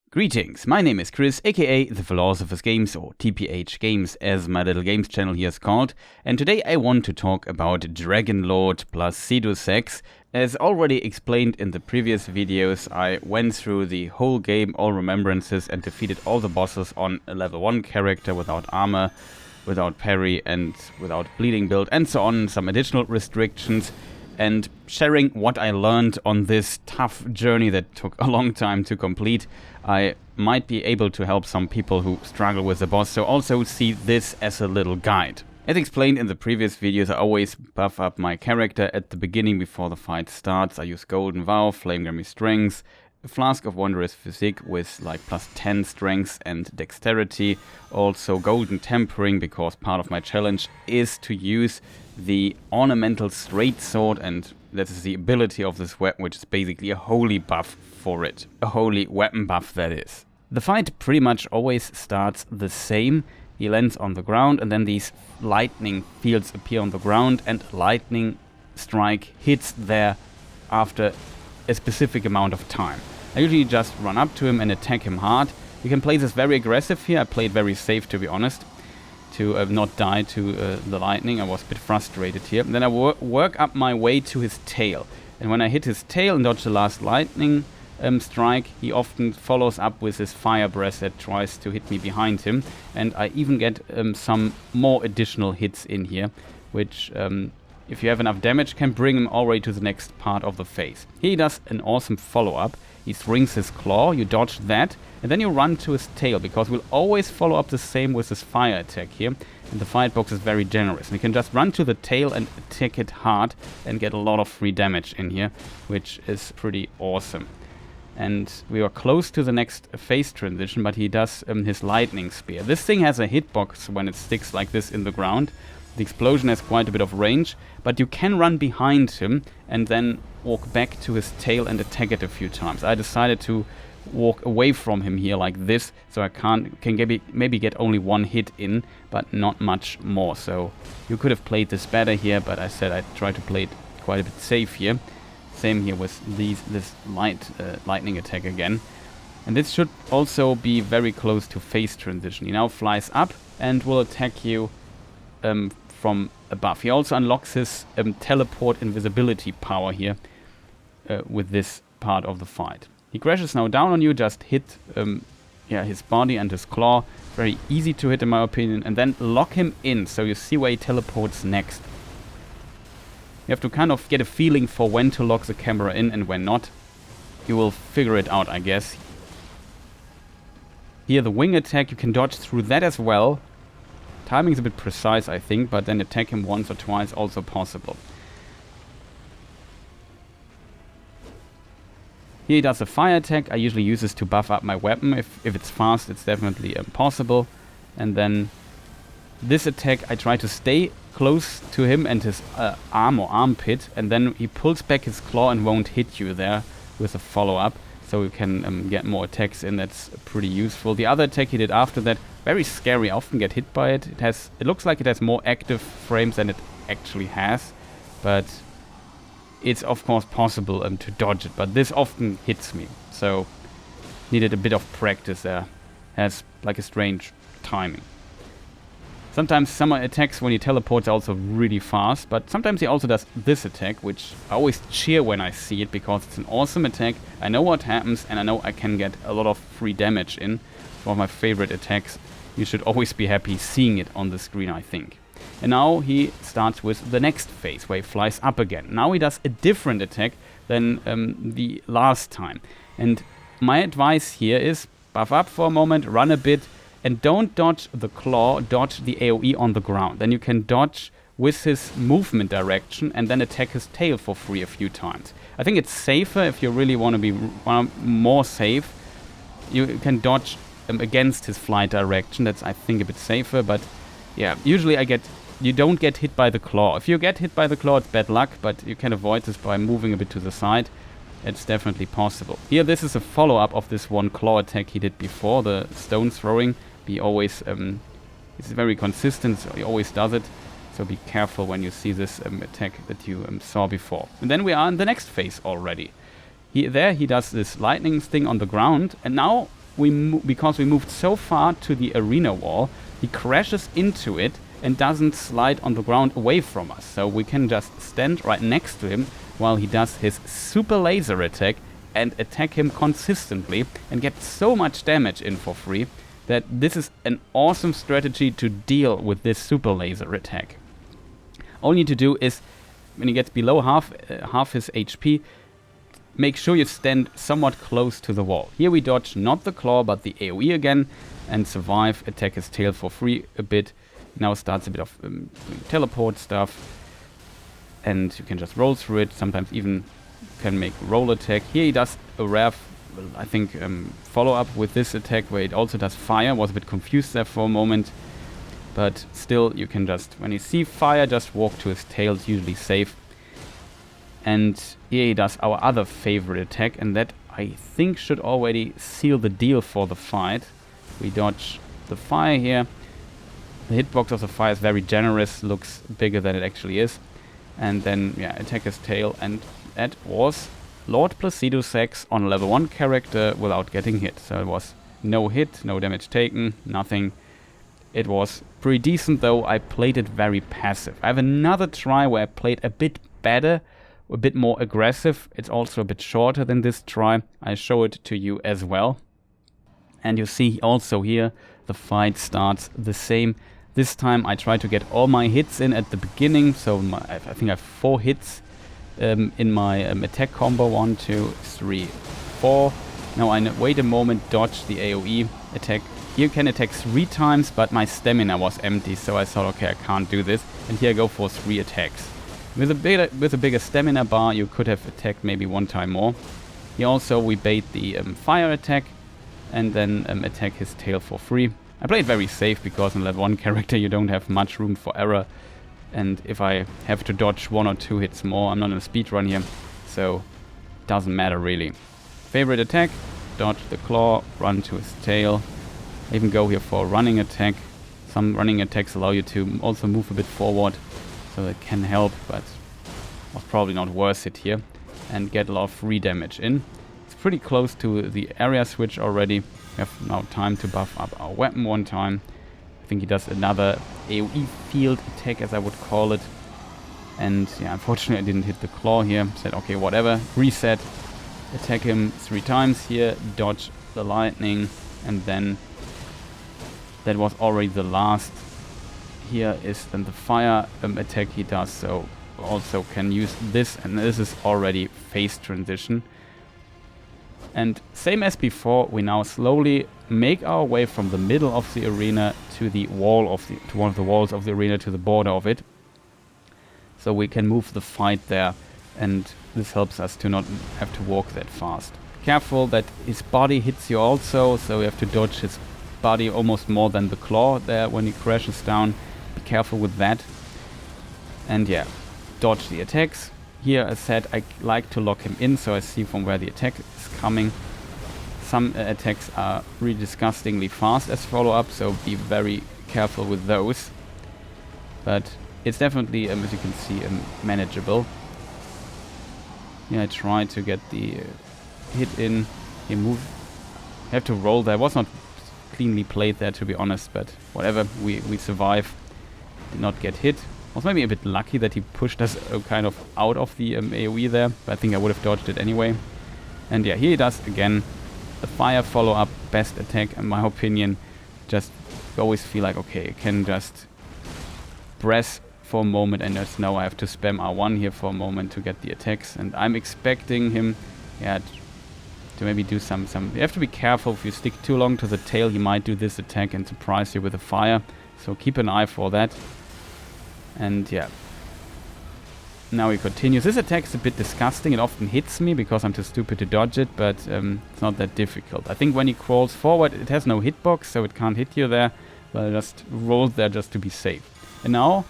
Greetings, my name is Chris, aka The Philosopher's Games, or TPH Games as my little games channel here is called, and today I want to talk about Dragonlord Placidusax. As already explained in the previous videos, I went through the whole game, all remembrances, and defeated all the bosses on a level 1 character without armor, without parry, and without bleeding build, and so on, some additional restrictions. And sharing what I learned on this tough journey that took a long time to complete, I might be able to help some people who struggle with the boss, so also see this as a little guide. As explained in the previous videos, I always buff up my character at the beginning before the fight starts. I use Golden Vow, Flame Grammy Strength, a Flask of Wondrous Physique with like plus 10 Strength and Dexterity, also Golden Tempering because part of my challenge is to use the Ornamental Straight Sword, and that is the ability of this weapon, which is basically a holy buff for it. A holy weapon buff, that is. The fight pretty much always starts the same. He lands on the ground and then these lightning fields appear on the ground and lightning strike hits there after a specific amount of time. I usually just run up to him and attack him hard. You can play this very aggressive here. I played very safe, to be honest, to not die to the lightning. I was a bit frustrated here. And then I work up my way to his tail. And when I hit his tail and dodge the last lightning strike, he often follows up with his fire breath that tries to hit me behind him. And I even get some more additional hits in here, which, if you have enough damage, can bring him already to the next part of the phase. He does an awesome follow-up. He swings his claw, you dodge that, and then you run to his tail, because we'll always follow up the same with his fire attack here. And the fight box is very generous. And you can just run to the tail and attack it hard and get a lot of free damage in here, which is pretty awesome. And we are close to the next phase transition, but he does his lightning spear. This thing has a hitbox when it sticks like this in the ground. The explosion has quite a bit of range, but you can run behind him and then walk back to his tail and attack it a few times. I decided to walk away from him here like this, so I can maybe get only one hit in, but not much more. So you could have played this better here, but I said I'd try to play it quite a bit safe here. Same here with this lightning attack again. And this should also be very close to phase transition. He now flies up and will attack you from above. He also unlocks his teleport invisibility power here with this part of the fight. He crashes now down on you, just hit his body and his claw. Very easy to hit in my opinion, and then lock him in so you see where he teleports next. You have to kind of get a feeling for when to lock the camera in and when not. You will figure it out, I guess. Here the wing attack, you can dodge through that as well. Timing's a bit precise, I think, but then attack him once or twice also possible. Here he does a fire attack. I usually use this to buff up my weapon. If it's fast, it's definitely possible. And then this attack, I try to stay close to him and his arm or armpit, and then he pulls back his claw and won't hit you there with a follow-up. So you can get more attacks in. That's pretty useful. The other attack he did after that, very scary. I often get hit by it. It looks like it has more active frames than it actually has, but it's of course possible to dodge it. But this often hits me, so needed a bit of practice there. Has like a strange timing. Sometimes some attacks when he teleports are also really fast, but sometimes he also does this attack, which I always cheer when I see it, because it's an awesome attack. I know what happens, and I know I can get a lot of free damage in. It's one of my favorite attacks. You should always be happy seeing it on the screen, I think. And now he starts with the next phase, where he flies up again. Now he does a different attack than the last time. And my advice here is buff up for a moment, run a bit, and don't dodge the claw, dodge the AoE on the ground. Then you can dodge with his movement direction and then attack his tail for free a few times. I think it's safer if you really want to be more safe. You can dodge against his flight direction. That's, I think, a bit safer. But yeah, usually you don't get hit by the claw. If you get hit by the claw, it's bad luck, but you can avoid this by moving a bit to the side. It's definitely possible. Here, this is a follow-up of this one claw attack he did before, the stone throwing. He always, it's very consistent, so he always does it. So be careful when you see this attack that you saw before. And then we are in the next phase already. He does this lightning thing on the ground, and now because we moved so far to the arena wall, he crashes into it and doesn't slide on the ground away from us. So we can just stand right next to him while he does his super laser attack and attack him consistently and get so much damage in for free that this is an awesome strategy to deal with this super laser attack. All you need to do is, when he gets below half his HP, make sure you stand somewhat close to the wall. Here we dodge not the claw but the AoE again and survive, attack his tail for free a bit. Now starts a bit of teleport stuff, and you can just roll through it. Sometimes even can make roll attack. Here he does a rare, I think, follow up with this attack where it also does fire. Was a bit confused there for a moment, but still you can just, when you see fire, just walk to his tail. It's usually safe. And here he does our other favorite attack, and that I think should already seal the deal for the fight. We dodge the fire here. The hitbox of the fire is very generous, looks bigger than it actually is. And then, yeah, attack his tail, and that was Lord Placidusax on level 1 character without getting hit. So it was no hit, no damage taken, nothing. It was pretty decent, though I played it very passive. I have another try where I played a bit better, a bit more aggressive. It's also a bit shorter than this try. I show it to you as well. And you see also here the fight starts the same. This time I try to get all my hits in at the beginning. So I think I have 4 hits in my attack combo. 1, 2, 3, 4. Now I wait a moment, dodge the AoE attack. Here you can attack 3 times, but my stamina was empty. So I thought, okay, I can't do this. And here I go for 3 attacks. With a bigger stamina bar, you could have attacked maybe 1 time more. Here also we bait the fire attack and then attack his tail for free. I played very safe because in level 1 character you don't have much room for error. And if I have to dodge 1 or 2 hits more, I'm not in a speed run here, so it doesn't matter really. Favorite attack, dodge the claw, run to his tail. I even go here for a running attack. Some running attacks allow you to also move a bit forward, so that can help, but was probably not worth it here. And get a lot of free damage in. It's pretty close to the area switch already. We have now time to buff up our weapon 1 time. I think he does another AoE field attack, as I would call it. And yeah, unfortunately I didn't hit the claw here. Said, okay, whatever. Reset. Attack him 3 times here. Dodge the lightning. And then that was already the last. Here is then the fire attack he does. So also can use this. And this is already phase transition. And same as before, we now slowly make our way from the middle of the arena to the wall of to one of the walls of the arena, to the border of it. So we can move the fight there, and this helps us to not have to walk that fast. Careful that his body hits you also, so you have to dodge his body almost more than the claw there when he crashes down. Be careful with that. And yeah, dodge the attacks. Here, as said, I like to lock him in, so I see from where the attack is coming. Some attacks are really disgustingly fast as follow-up, so be very careful with those. But it's definitely, as you can see, manageable. Yeah, I try to get the hit in. You move. You have to roll there. It was not cleanly played there, to be honest, but whatever. We survive. Did not get hit. Was maybe a bit lucky that he pushed us kind of out of the AoE there, but I think I would have dodged it anyway. And yeah, here he does again the fire follow-up, best attack in my opinion. Just always feel like, okay, I can just press for a moment and just know I have to spam R1 here for a moment to get the attacks. And I'm expecting him, yeah, to maybe do some. You have to be careful. If you stick too long to the tail, he might do this attack and surprise you with a fire. So keep an eye for that. And yeah, now he continues. This attack is a bit disgusting. It often hits me because I'm too stupid to dodge it, but it's not that difficult. I think when he crawls forward, it has no hitbox, so it can't hit you there, but I just roll there just to be safe. And now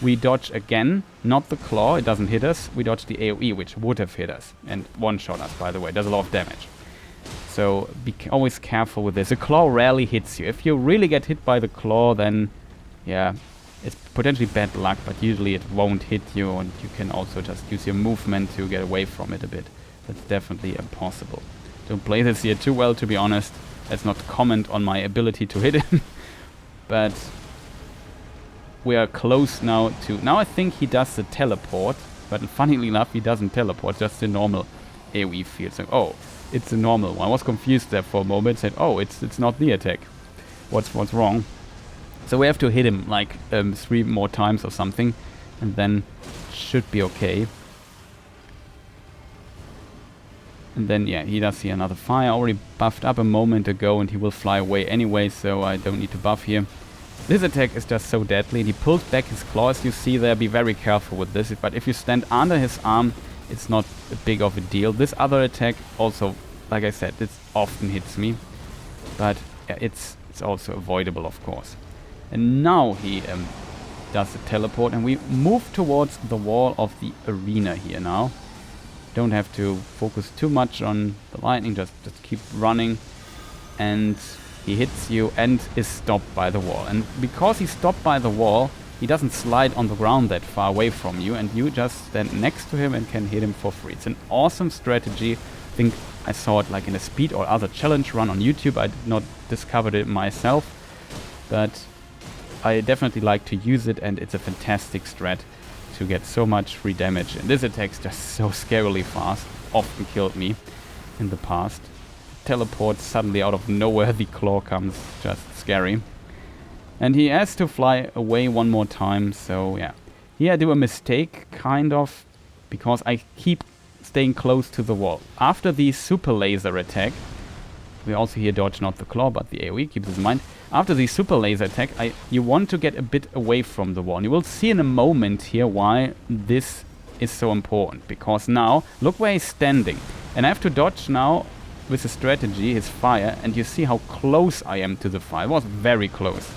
we dodge again, not the claw, it doesn't hit us. We dodge the AoE, which would have hit us and one-shot us, by the way. It does a lot of damage. So be always careful with this. A claw rarely hits you. If you really get hit by the claw, then yeah, it's potentially bad luck, but usually it won't hit you, and you can also just use your movement to get away from it a bit. That's definitely impossible. Don't play this here too well, to be honest. let's not comment on my ability to hit him. But we are close now to... Now I think he does the teleport, but funnily enough he doesn't teleport, just the normal AoE field. So, oh, it's a normal one. I was confused there for a moment, said, oh, it's not the attack. What's wrong? So we have to hit him like 3 more times or something, and then should be okay. And then, yeah, he does see another fire. I already buffed up a moment ago, and he will fly away anyway, so I don't need to buff here. This attack is just so deadly, and he pulls back his claws, you see there. Be very careful with this, but if you stand under his arm, it's not a big of a deal. This other attack also, like I said, it often hits me, but yeah, it's also avoidable, of course. And now he does the teleport, and we move towards the wall of the arena here now. Don't have to focus too much on the lightning, just keep running, and he hits you and is stopped by the wall. And because he's stopped by the wall, he doesn't slide on the ground that far away from you, and you just stand next to him and can hit him for free. It's an awesome strategy. I think I saw it like in a speed or other challenge run on YouTube. I did not discover it myself, but I definitely like to use it, and it's a fantastic strat to get so much free damage. And this attack's just so scarily fast. Often killed me in the past. Teleports suddenly out of nowhere, the claw comes, just scary. And he has to fly away one more time, so yeah. Here I do a mistake, kind of, because I keep staying close to the wall. After the super laser attack, we also here dodge not the claw, but the AoE, keep this in mind. After the super laser attack, you want to get a bit away from the wall. And you will see in a moment here why this is so important. Because now, look where he's standing. And I have to dodge now with the strategy, his fire, and you see how close I am to the fire. It was very close.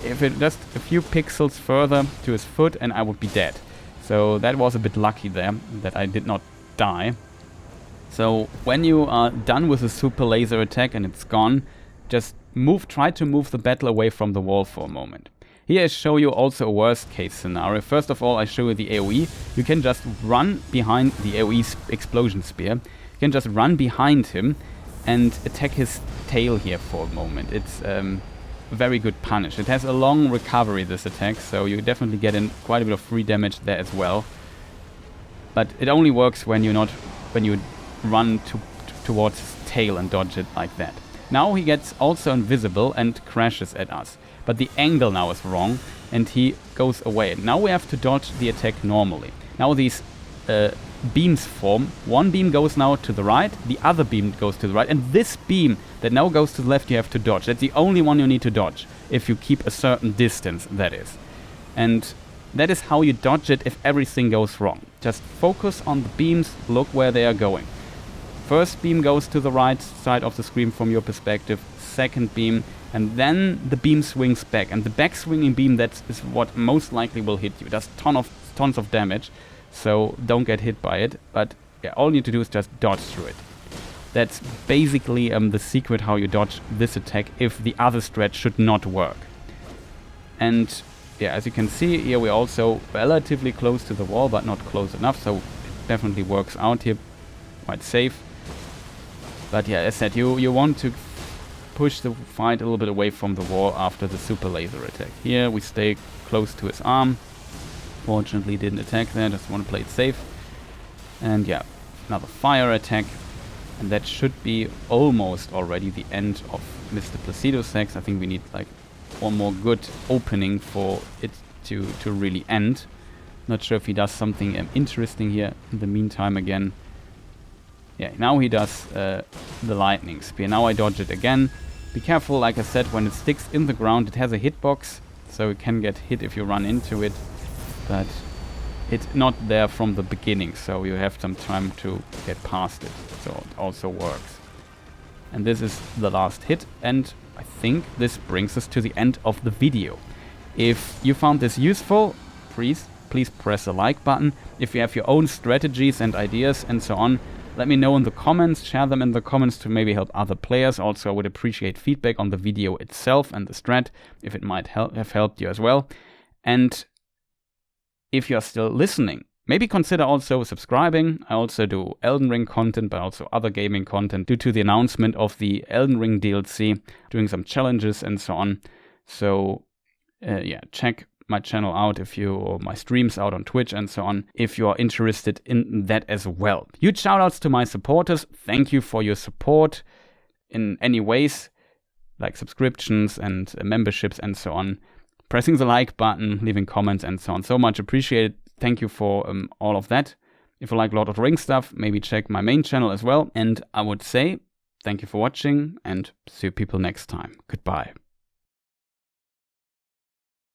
If it just a few pixels further to his foot and I would be dead. So that was a bit lucky there, that I did not die. So when you are done with the super laser attack and it's gone, just try to move the battle away from the wall for a moment. Here I show you also a worst case scenario. First of all, I show you the AoE. You can just run behind the AoE explosion spear. You can just run behind him and attack his tail here for a moment. It's a very good punish. It has a long recovery, this attack, so you definitely get in quite a bit of free damage there as well. But it only works when you run towards his tail and dodge it like that. Now he gets also invisible and crashes at us. But the angle now is wrong and he goes away. Now we have to dodge the attack normally. Now these beams form. One beam goes now to the right, the other beam goes to the right, and this beam that now goes to the left you have to dodge. That's the only one you need to dodge, if you keep a certain distance, that is. And that is how you dodge it if everything goes wrong. Just focus on the beams, look where they are going. First beam goes to the right side of the screen from your perspective, second beam, and then the beam swings back. And the back swinging beam, that is what most likely will hit you. It does tons of damage, so don't get hit by it. But yeah, all you need to do is just dodge through it. That's basically the secret how you dodge this attack if the other strat should not work. And yeah, as you can see here, we're also relatively close to the wall, but not close enough, so it definitely works out here, quite safe. But yeah, as said, you want to push the fight a little bit away from the wall after the super laser attack. Here we stay close to his arm. Fortunately didn't attack there, just want to play it safe. And yeah, another fire attack. And that should be almost already the end of Mr. Placidusax. I think we need like one more good opening for it to really end. Not sure if he does something interesting here in the meantime again. Yeah, now he does the lightning spear. Now I dodge it again. Be careful, like I said, when it sticks in the ground, it has a hitbox, so it can get hit if you run into it. But it's not there from the beginning, so you have some time to get past it. So it also works. And this is the last hit, and I think this brings us to the end of the video. If you found this useful, please press the like button. If you have your own strategies and ideas and so on, let me know in the comments, share them in the comments to maybe help other players. Also, I would appreciate feedback on the video itself and the strat, if it might have helped you as well. And if you're still listening, maybe consider also subscribing. I also do Elden Ring content, but also other gaming content due to the announcement of the Elden Ring DLC, doing some challenges and so on. So yeah, check my channel out or my streams out on Twitch and so on, if you are interested in that as well. Huge shout outs to my supporters. Thank you for your support in any ways, like subscriptions and memberships and so on. Pressing the like button, leaving comments and so on. So much appreciated. Thank you for all of that. If you like Lord of the Rings stuff, maybe check my main channel as well. And I would say thank you for watching and see you people next time. Goodbye.